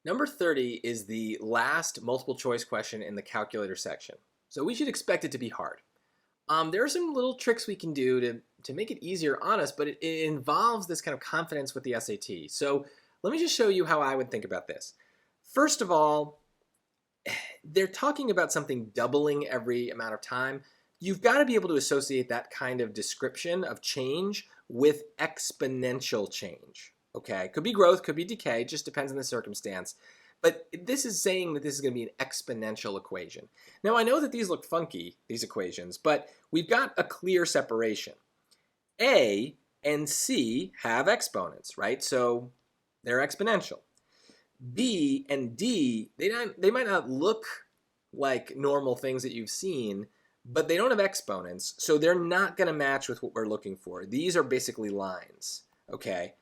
Number 30 is the last multiple choice question in the calculator section. So we should expect it to be hard. There are some little tricks we can do to make it easier on us, but it involves this kind of confidence with the SAT. So let me just show you how I would think about this. First of all, they're talking about something doubling every amount of time. You've got to be able to associate that kind of description of change with exponential change. Okay, could be growth, could be decay, just depends on the circumstance. But this is saying that this is going to be an exponential equation. Now I know that these look funky, these equations, but we've got a clear separation. A and C have exponents, right? So they're exponential. B and D, they might not look like normal things that you've seen, but they don't have exponents, so they're not going to match with what we're looking for. These are basically lines, okay?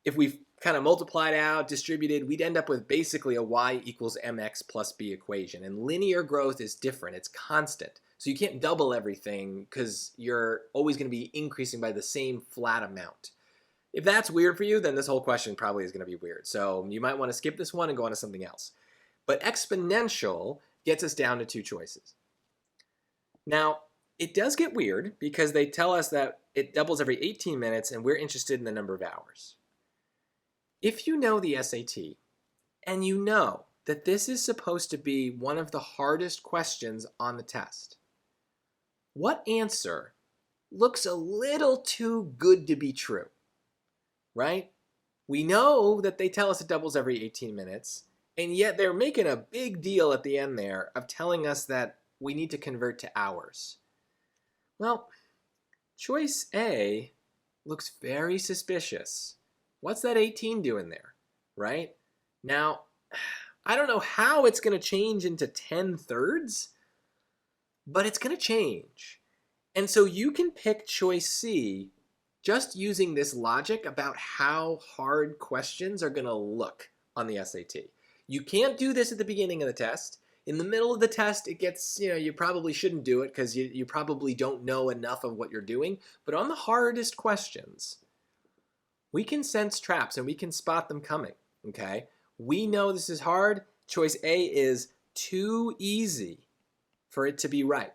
If we kind of multiplied out, distributed, we'd end up with basically a y equals mx plus b equation. And linear growth is different. It's constant. So you can't double everything because you're always going to be increasing by the same flat amount. If that's weird for you, then this whole question probably is going to be weird. So you might want to skip this one and go on to something else. But exponential gets us down to two choices. Now, it does get weird because they tell us that it doubles every 18 minutes and we're interested in the number of hours. If you know the SAT and you know that this is supposed to be one of the hardest questions on the test, what answer looks a little too good to be true, right? We know that they tell us it doubles every 18 minutes, and yet they're making a big deal at the end there of telling us that we need to convert to hours. Well, choice A looks very suspicious. What's that 18 doing there, right? Now, I don't know how it's going to change into 10/3, but it's going to change. And so you can pick choice C just using this logic about how hard questions are going to look on the SAT. You can't do this at the beginning of the test. In the middle of the test, it gets, you probably shouldn't do it because you probably don't know enough of what you're doing. But on the hardest questions, we can sense traps and we can spot them coming, okay? We know this is hard. Choice A is too easy for it to be right.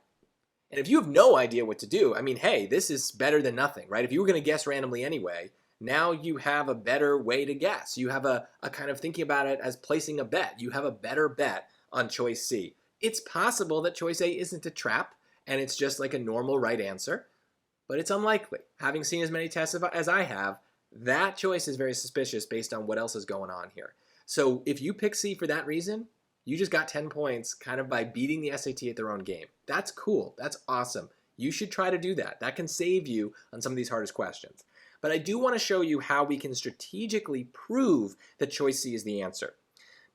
And if you have no idea what to do, I mean, hey, this is better than nothing, right? If you were going to guess randomly anyway, now you have a better way to guess. You have a kind of thinking about it as placing a bet. You have a better bet on choice C. It's possible that choice A isn't a trap and it's just like a normal right answer, but it's unlikely. Having seen as many tests as I have, that choice is very suspicious based on what else is going on here. So if you pick C for that reason, you just got 10 points kind of by beating the SAT at their own game. That's cool. That's awesome. You should try to do that. That can save you on some of these hardest questions. But I do want to show you how we can strategically prove that choice C is the answer.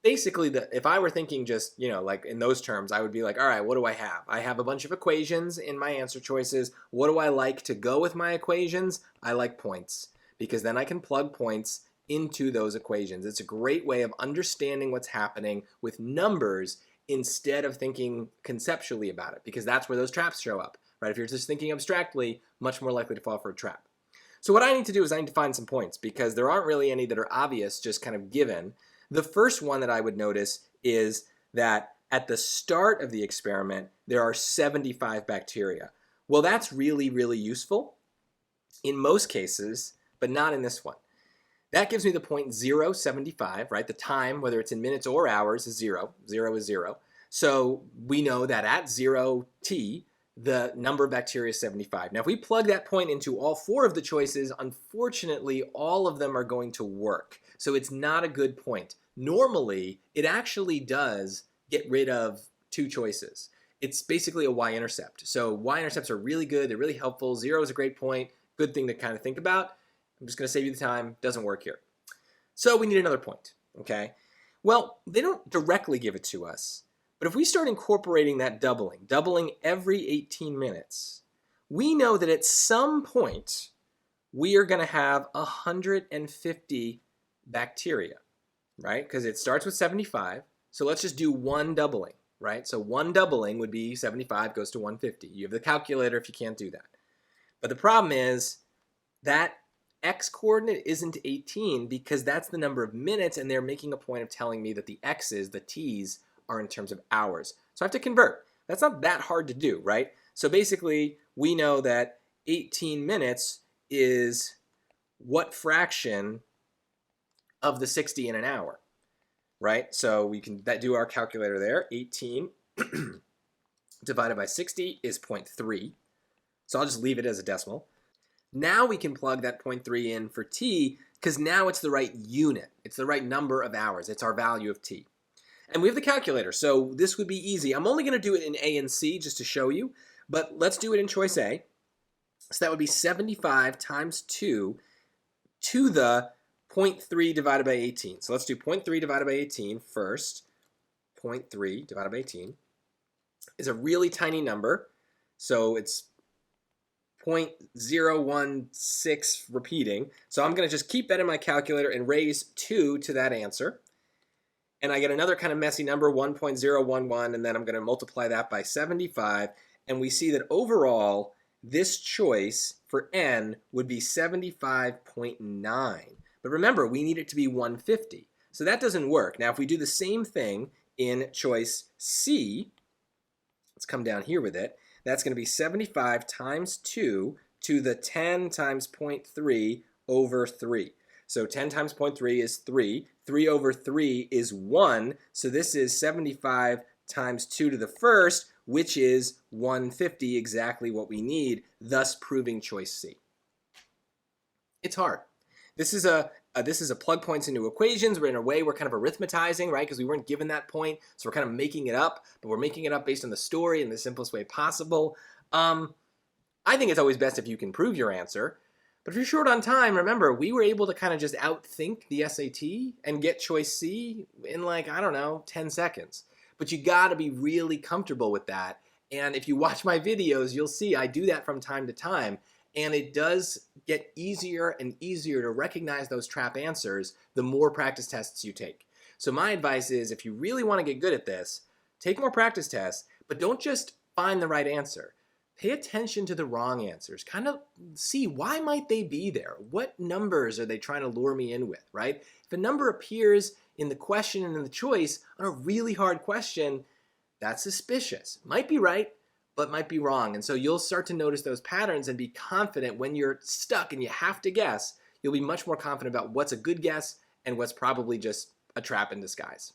Basically, if I were thinking just, like in those terms, I would be like, all right, what do I have? I have a bunch of equations in my answer choices. What do I like to go with my equations? I like points, because then I can plug points into those equations. It's a great way of understanding what's happening with numbers instead of thinking conceptually about it, because that's where those traps show up, right? If you're just thinking abstractly, much more likely to fall for a trap. So what I need to do is I need to find some points, because there aren't really any that are obvious, just kind of given. The first one that I would notice is that at the start of the experiment, there are 75 bacteria. Well, that's really, really useful in most cases, but not in this one. That gives me the point 0.075, right? The time, whether it's in minutes or hours, is 0. 0 is 0. So we know that at 0t, the number of bacteria is 75. Now, if we plug that point into all 4 of the choices, unfortunately, all of them are going to work. So it's not a good point. Normally, it actually does get rid of 2 choices. It's basically a y-intercept. So y-intercepts are really good. They're really helpful. 0 is a great point. Good thing to kind of think about. I'm just going to save you the time. Doesn't work here. So we need another point, okay? Well, they don't directly give it to us. But if we start incorporating that doubling every 18 minutes, we know that at some point, we are going to have 150 bacteria, right? Because it starts with 75. So let's just do one doubling, right? So one doubling would be 75 goes to 150. You have the calculator if you can't do that. But the problem is that x coordinate isn't 18 because that's the number of minutes, and they're making a point of telling me that the x's, the t's, are in terms of hours. So I have to convert. That's not that hard to do, right? So basically, we know that 18 minutes is what fraction of the 60 in an hour, right? So we can do our calculator there. 18 divided by 60 is 0.3. So I'll just leave it as a decimal. Now we can plug that 0.3 in for t, because now it's the right unit. It's the right number of hours. It's our value of t. And we have the calculator, so this would be easy. I'm only going to do it in A and C just to show you, but let's do it in choice A. So that would be 75 times 2 to the 0.3 divided by 18. So let's do 0.3 divided by 18 first. 0.3 divided by 18 is a really tiny number, so it's 0.016 repeating. So I'm going to just keep that in my calculator and raise 2 to that answer. And I get another kind of messy number, 1.011, and then I'm going to multiply that by 75. And we see that overall, this choice for n would be 75.9. But remember, we need it to be 150. So that doesn't work. Now, if we do the same thing in choice C, let's come down here with it. That's going to be 75 times 2 to the 10 times 0.3 over 3. So 10 times 0.3 is 3. 3 over 3 is 1. So this is 75 times 2 to the first, which is 150, exactly what we need, thus proving choice C. It's hard. This is a plug points into equations. In a way, we're kind of arithmetizing, right? Because we weren't given that point, so we're kind of making it up, but we're making it up based on the story in the simplest way possible. I think it's always best if you can prove your answer. But if you're short on time, remember, we were able to kind of just outthink the SAT and get choice C in like, I don't know, 10 seconds. But you gotta be really comfortable with that. And if you watch my videos, you'll see I do that from time to time. And it does get easier and easier to recognize those trap answers the more practice tests you take. So my advice is, if you really want to get good at this, take more practice tests, but don't just find the right answer. Pay attention to the wrong answers. Kind of see, why might they be there? What numbers are they trying to lure me in with, right? If a number appears in the question and in the choice on a really hard question, that's suspicious. Might be right, but might be wrong. And so you'll start to notice those patterns and be confident when you're stuck and you have to guess. You'll be much more confident about what's a good guess and what's probably just a trap in disguise.